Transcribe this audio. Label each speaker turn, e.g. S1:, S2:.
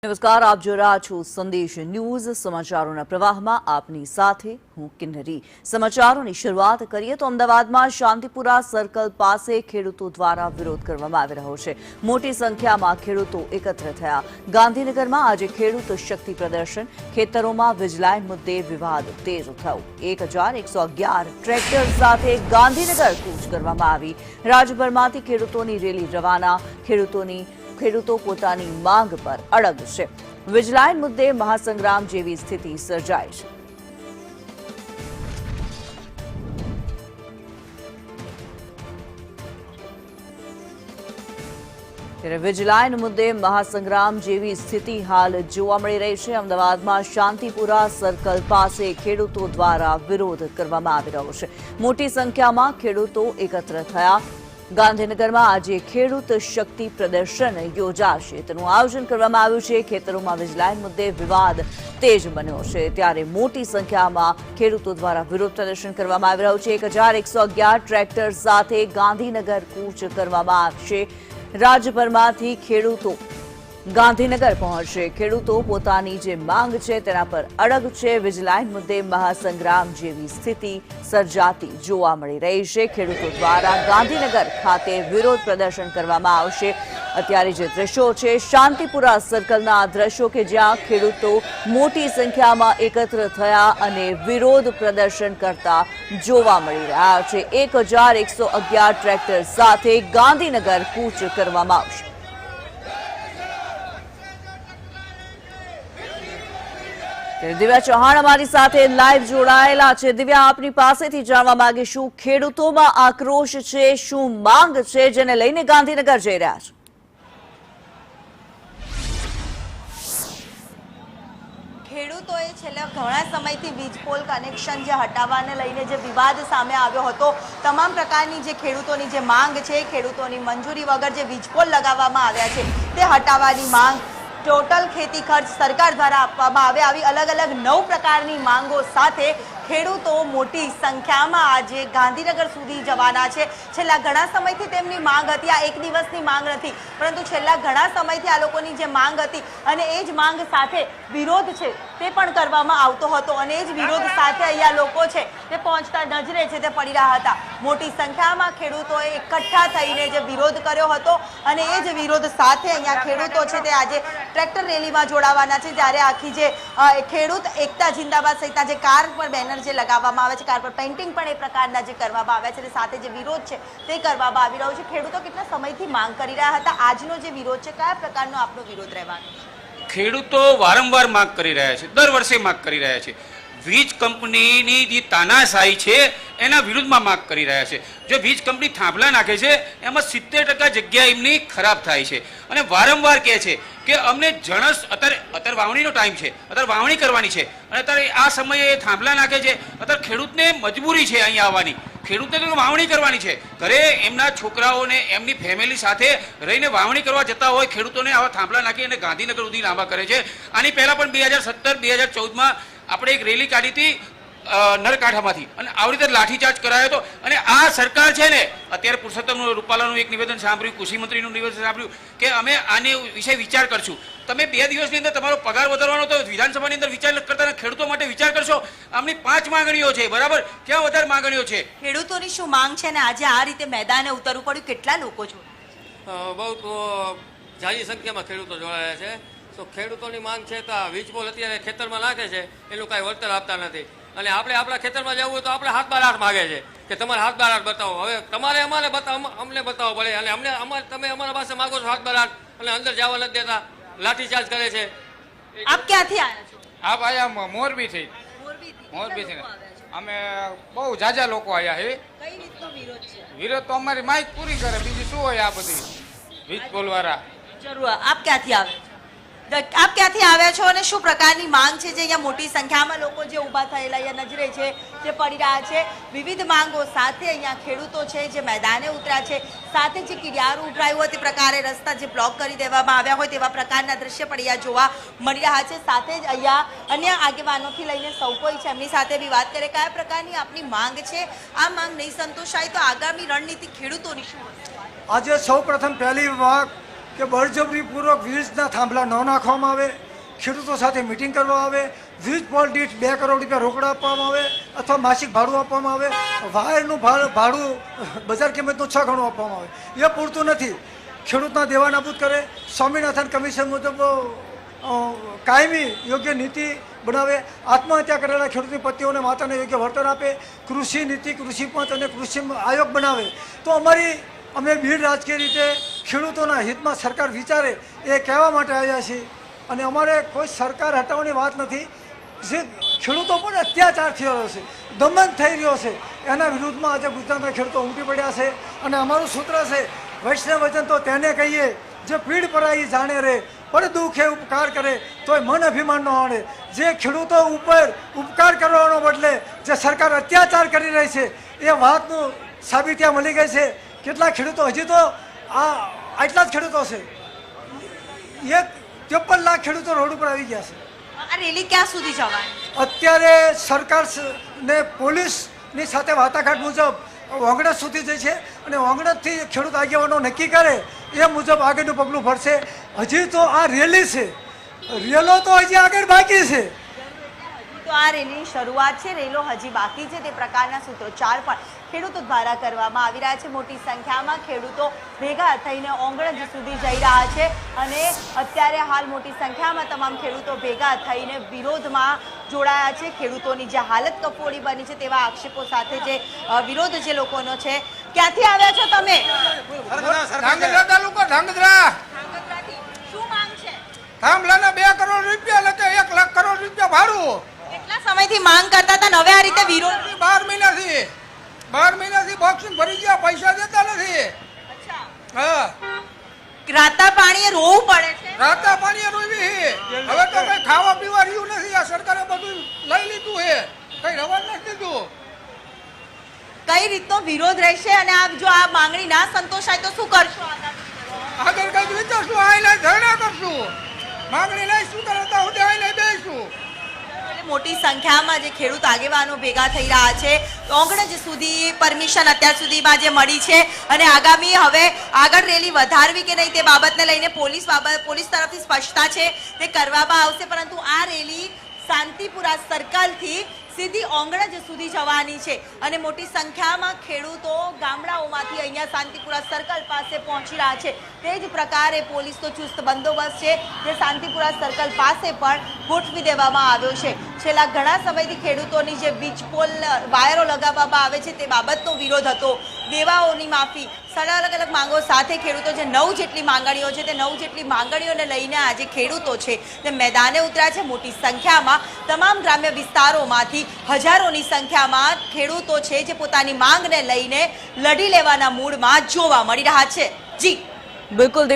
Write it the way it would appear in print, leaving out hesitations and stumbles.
S1: નમસ્કાર, આપ જોઈ રહ્યા છો સંદેશ ન્યૂઝ. સમાચારોના પ્રવાહમાં આપની સાથે હું કિન્નરી. સમાચારોની શરૂઆત કરીએ તો અમદાવાદમાં શાંતિપુરા સર્કલ પાસે ખેડૂતો દ્વારા વિરોધ કરવામાં આવી રહ્યો છે. મોટી સંખ્યામાં ખેડૂતો એકત્ર થયા. ગાંધીનગરમાં આજે ખેડૂત શક્તિ પ્રદર્શન. ખેતરોમાં વીજલાઇન મુદ્દે વિવાદ તેજ થયો. 1111 ટ્રેક્ટર સાથે ગાંધીનગર કૂચ કરવામાં આવી. રાજ્યભરમાંથી ખેડૂતોની રેલી રવાના. ખેડૂતો પોતાની માંગ પર અડગ છે. વીજલાઇન મુદ્દે મહાસંગ્રામ જેવી સ્થિતિ સર્જાઈ છે. ત્યારે વીજલાઇન મુદ્દે મહાસંગ્રામ જેવી સ્થિતિ હાલ જોવા મળી રહી છે. અમદાવાદમાં શાંતિપુરા સર્કલ પાસે ખેડૂતો દ્વારા વિરોધ કરવામાં આવી રહ્યો છે. મોટી સંખ્યામાં ખેડૂતો એકત્ર થયા. ગાંધીનગરમાં આજે ખેડૂત શક્તિ પ્રદર્શન યોજાશે તેનું આયોજન કરવામાં આવ્યું છે. ખેતરોમાં વીજલાઇન મુદ્દે વિવાદ તેજ બન્યો છે ત્યારે મોટી સંખ્યામાં ખેડૂતો દ્વારા વિરોધ પ્રદર્શન કરવામાં આવી રહ્યું છે. 1111 ટ્રેક્ટર સાથે ગાંધીનગર કૂચ કરવામાં આવશે. રાજ્યભરમાંથી ખેડૂતો ગાંધીનગર પહોંચશે. ખેડૂતો પોતાની જે માંગ છે તેના પર અડગ છે. વીજલાઇન મુદ્દે મહાસંગ્રામ જેવી સ્થિતિ સર્જાતી જોવા મળી રહી છે. ખેડૂતો દ્વારા ગાંધીનગર ખાતે વિરોધ પ્રદર્શન કરવામાં આવશે. અત્યારે જે દ્રશ્યો છે શાંતિપુરા સર્કલના દ્રશ્યો કે જ્યાં ખેડૂતો મોટી સંખ્યામાં એકત્ર થયા અને વિરોધ પ્રદર્શન કરતા જોવા મળી રહ્યા છે. 1111 ટ્રેક્ટર સાથે ગાંધીનગર કૂચ કરવામાં આવશે. દિવ્યા ચૌહાણ અમારી સાથે લાઈવ જોડાયેલા છે. દિવ્યા, આપની પાસેથી જાણવા માંગીશું, ખેડૂતોમાં આક્રોશ છે, શું માંગ છે જેને લઈને ગાંધીનગર જઈ રહ્યા છે?
S2: ખેડૂતોએ છેલ્લા ઘણા સમયથી વીજપોલ કનેક્શન જે હટાવવાને લઈને જે વિવાદ સામે આવ્યો હતો, તમામ પ્રકારની જે ખેડૂતોની જે માંગ છે, ખેડૂતોની મંજૂરી વગર જે વીજપોલ લગાવવામાં આવ્યા છે તે હટાવવાની માંગ, ટોટલ ખેતી ખર્ચ સરકાર દ્વારા આપવામાં આવે, આવી અલગ અલગ 9 પ્રકારની માંગો સાથે ખેડૂતો મોટી સંખ્યામાં આજે ગાંધીનગર સુધી જવાના છે. છેલ્લા ઘણા સમયથી તેમની માંગ હતી. આ એક દિવસની માંગ નથી, પરંતુ છેલ્લા ઘણા સમયથી આ લોકોની જે માંગ હતી અને એ જ માંગ સાથે વિરોધ છે તે પણ કરવામાં આવતો હતો અને એ જ વિરોધ સાથે અહીંયા લોકો છે તે પહોંચતા નજરે છે તે પડી રહ્યા હતા. મોટી સંખ્યામાં ખેડૂતોએ એકઠા થઈને જે વિરોધ કર્યો હતો અને એ જ વિરોધ સાથે અહીંયા ખેડૂતો છે તે આજે ટ્રેક્ટર રેલીમાં જોડાવાના છે. જ્યારે આખી જે ખેડૂત એકતા જિંદાબાદ સહિતના જે કાર પર બેનર જે લગાવવામાં આવે છે, કાર પર પેઇન્ટિંગ પણ એ પ્રકારના જે કરવામાં આવ્યા છે અને સાથે જે વિરોધ છે તે કરવામાં આવી રહ્યો છે. ખેડૂતો કેટલા સમયથી માંગ કરી રહ્યા હતા. આજનો જે વિરોધ છે, કયા પ્રકારનો આપનો વિરોધ રહેવાનો?
S3: ખેડૂતો વારંવાર માંગ કરી રહ્યા છે, દર વર્ષે માંગ કરી રહ્યા છે. વીજ કંપનીની જે તાનાશાહી છે એના વિરુદ્ધમાં માંગ કરી રહ્યા છે. જો વીજ કંપની થાંભલા નાખે છે એમાં 70% જગ્યા એમની ખરાબ થાય છે અને વારંવાર કહે છે કે અમને અત્યારે વાવણીનો ટાઈમ છે, અત્યારે વાવણી કરવાની છે અને અત્યારે આ સમયે થાંભલા નાખે છે. અત્યારે ખેડૂતને મજબૂરી છે અહીંયા આવવાની, ખેડૂતને તો વાવણી કરવાની છે. ઘરે એમના છોકરાઓને એમની ફેમિલી સાથે રહીને વાવણી કરવા જતા હોય ખેડૂતોને આવા થાંભલા નાખી અને ગાંધીનગર સુધી લાંબા કરે છે. આની પહેલાં પણ 2017-2014માં આપણે એક રેલી કાઢી હતી નરકાંઠામાંથી અને આવી રીતે લાઠીચાર્જ કરાયો હતો. અને આ સરકાર છે ને, અત્યારે પુરુષોત્તમ રૂપાલાનું એક નિવેદન સાંભળ્યું, કૃષિ મંત્રીનું નિવેદન સાંભળ્યું કે અમે આને વિશે વિચાર કરશું. તમે 2 દિવસની અંદર તમારો પગાર વધારવાનો તો વિધાનસભાની અંદર વિચાર કરતા ખેડૂતો માટે વિચાર કરશો. આમની 5 માંગણીઓ છે, બરાબર? ક્યાં વધારે માંગણીઓ છે?
S2: ખેડૂતોની શું માંગ છે ને આજે આ રીતે મેદાને ઉતરવું પડ્યું? કેટલા લોકો છો?
S4: બહુ જાજી સંખ્યામાં ખેડૂતો જોડાયા છે. તો ખેડૂતોની માંગ છે તો વીજપોલ અત્યારે ખેતરમાં નાખે છે, એનું કાંઈ વળતર આપતા નથી અને આપણે આપણા ખેતરમાં જવું હોય તો આપણે હાથ બાર હાથ માગે છે કે તમારે હાથ બાર હાથ બતાવો. હવે તમારે અમને બતાવવો પડે અને તમે અમારા પાસે માગો છો હાથ બાર હાથ અને અંદર જવા નથી દેતા, લાઠીચાર્જ કરે છે.
S2: આપ ક્યાંથી આવ્યા છો?
S5: આપ આયા મોરબીથી. મોરબીથી અમે બહુ જાજા લોકો આવ્યા છે.
S2: કઈ રીતનો વિરોધ છે?
S5: વિરોધ તો અમારી માઇક પૂરી કરે, બીજું શું હોય આ બધી વીજપોલ વાળા.
S2: જરૂર. આપ ક્યાંથી આવ્યા છો અને શું પ્રકારની માંગ છે જે અહીંયા મોટી સંખ્યામાં લોકો જે ઊભા થયેલા અહીંયા નજરે છે તે પડી રહ્યા છે? વિવિધ માંગો સાથે અહીંયા ખેડૂતો છે જે મેદાને ઉતર્યા છે. સાથે જે કિડિયારું ઉભરાયું હોય તે પ્રકારે રસ્તા જે બ્લોક કરી દેવામાં આવ્યા હોય તેવા પ્રકારના દ્રશ્ય પણ અહીંયા જોવા મળી રહ્યા છે. સાથે જ અહીંયા અન્ય આગેવાનોથી લઈને સૌ કોઈ છે એમની સાથે બી વાત કરે. કયા પ્રકારની આપની માંગ છે? આ માંગ નહીં સંતોષાય તો આગામી રણનીતિ ખેડૂતોની શું હશે?
S6: આજે સૌ પ્રથમ પહેલી વાર કે બળજબરીપૂર્વક વીજના થાંભલા ન નાખવામાં આવે, ખેડૂતો સાથે મિટિંગ કરવા આવે, વીજ પોલ દીઠ 2 કરોડ રૂપિયા રોકડા આપવામાં આવે અથવા માસિક ભાડું આપવામાં આવે, વાયરનું ભાડું બજાર કિંમતનું 6 ગણું આપવામાં આવે. એ પૂરતું નથી. ખેડૂતના દેવા નાબૂદ કરે, સ્વામિનાથન કમિશન મુજબ કાયમી યોગ્ય નીતિ બનાવે, આત્મહત્યા કરેલા ખેડૂતની પત્નીઓને માતાને યોગ્ય વળતર આપે, કૃષિ નીતિ, કૃષિ પંચ અને કૃષિ આયોગ બનાવે. તો અમે ભીડ રાજકીય રીતે ખેડૂતોના હિતમાં સરકાર વિચારે એ કહેવા માટે આવ્યા છીએ. અને અમારે કોઈ સરકાર હટાવવાની વાત નથી. જે ખેડૂતો પર અત્યાચાર થઈ રહ્યો છે, દમન થઈ રહ્યો છે, એના વિરુદ્ધમાં આજે ગુજરાતના ખેડૂતો ઉમટી પડ્યા છે. અને અમારું સૂત્ર છે, વૈષ્ણવ વચન તો તેને કહીએ જે પીડ પરાઈ જાણે રે, પર દુઃખે ઉપકાર કરે તોય મન અભિમાન ન આણે. જે ખેડૂતો ઉપર ઉપકાર કરવાનો બદલે જે સરકાર અત્યાચાર કરી રહી છે એ વાતનું સાબિતી મળી ગઈ છે. કેટલા ખેડૂતો, હજી તો આટલા જ ખેડૂતો છે, 53 લાખ ખેડૂતો રોડ ઉપર આવી ગયા છે.
S2: આ રેલી ક્યાં સુધી જવાની?
S6: અત્યારે સરકાર ને પોલીસની સાથે વાટાઘાટ મુજબ ઓગણસ સુધી જાય છે અને ઓગણસથી ખેડૂત આગેવાનો નક્કી કરે એ મુજબ આગળનું પગલું ભરશે. હજી તો આ રેલી છે, રેલો તો હજી આગળ બાકી છે.
S2: તો આ રેલીની શરૂઆત છે, રેલો હજી બાકી છે, તે પ્રકારના સૂત્રોચ્ચાર પણ ખેડૂતો દ્વારા કરવામાં આવી રહ્યા છે. મોટી સંખ્યામાં ખેડૂતો ભેગા થઈને ઓંગણજ સુધી જઈ રહ્યા છે અને અત્યારે હાલ મોટી સંખ્યામાં તમામ ખેડૂતો ભેગા થઈને વિરોધમાં જોડાયા છે. ખેડૂતોની જે હાલત કફોડી બની છે તેવા આક્ષેપો સાથે જે વિરોધ જે લોકોનો છે. ક્યાંથી આવ્યા છો તમે?
S5: ધાંગધ્રા તાલુકો, ધાંગધ્રા.
S2: શું માંગ છે?
S5: થાંભલાના 2 કરોડ રૂપિયા એટલે 1 લાખ કરોડ રૂપિયા ભાડું.
S2: કેટલા સમયથી માંગ કરતા હતા ને હવે આ રીતે વિરોધ?
S5: 12 મહિનાથી બોક્સિંગ ભરી ગયા, પૈસા દેતા નથી. હા,
S2: રાતા પાણીએ રોવું પડે છે.
S5: રાતા પાણીએ રોવી. હવે તો કઈ ખાવા પીવા રહ્યું નથી. આ સરકારે બધું લઈ લીધું છે, કઈ રવા નથી દીધું.
S2: કઈ રીતનો વિરોધ રહેશે અને આ જો આ માંગણી ના સંતોષાય તો શું કરશો?
S5: આગળ કઈક વિચારશું, આઈને ધરણા કરશું, માંગણી લઈશું, કરતા હું આઈને બેસું.
S2: મોટી સંખ્યામાં જે ખેડૂત આગેવાનો ભેગા થઈ રહ્યા છે. ઓગણજ સુધી પરમિશન અત્યાર સુધીમાં જે મળી છે અને આગામી હવે આગળ રેલી વધારવી કે નહીં તે બાબતને લઈને પોલીસ તરફથી સ્પષ્ટતા છે તે કરવામાં આવશે. પરંતુ આ રેલી શાંતિપુરા સર્કલથી સીધી ઓંગણજ સુધી જવાની છે અને મોટી સંખ્યામાં ખેડૂતો ગામડાઓમાંથી અહીંયા શાંતિપુરા સર્કલ પાસે પહોંચી રહ્યા છે. તે જ પ્રકારે પોલીસનો ચુસ્ત બંદોબસ્ત છે જે શાંતિપુરા સર્કલ પાસે પણ ગોઠવી દેવામાં આવ્યો છે. છેલ્લા ઘણા સમયથી ખેડૂતોની જે વીજ પોલ વાયરો લગાવવામાં આવે છે તે બાબતનો વિરોધ હતો. દેવાઓની માફી, અલગ અલગ માંગો સાથે ખેડૂતો જે 9 જેટલી માંગણીઓ છે તે 9 જેટલી માંગણીઓને લઈને આજે ખેડૂતો છે તે મેદાને ઉતર્યા છે. મોટી સંખ્યામાં તમામ ગ્રામ્ય વિસ્તારોમાંથી હજારોની સંખ્યામાં ખેડૂતો છે જે પોતાની માંગને લઈને લડી લેવાના મૂડમાં જોવા મળી રહ્યા છે. જી
S1: બિલકુલ.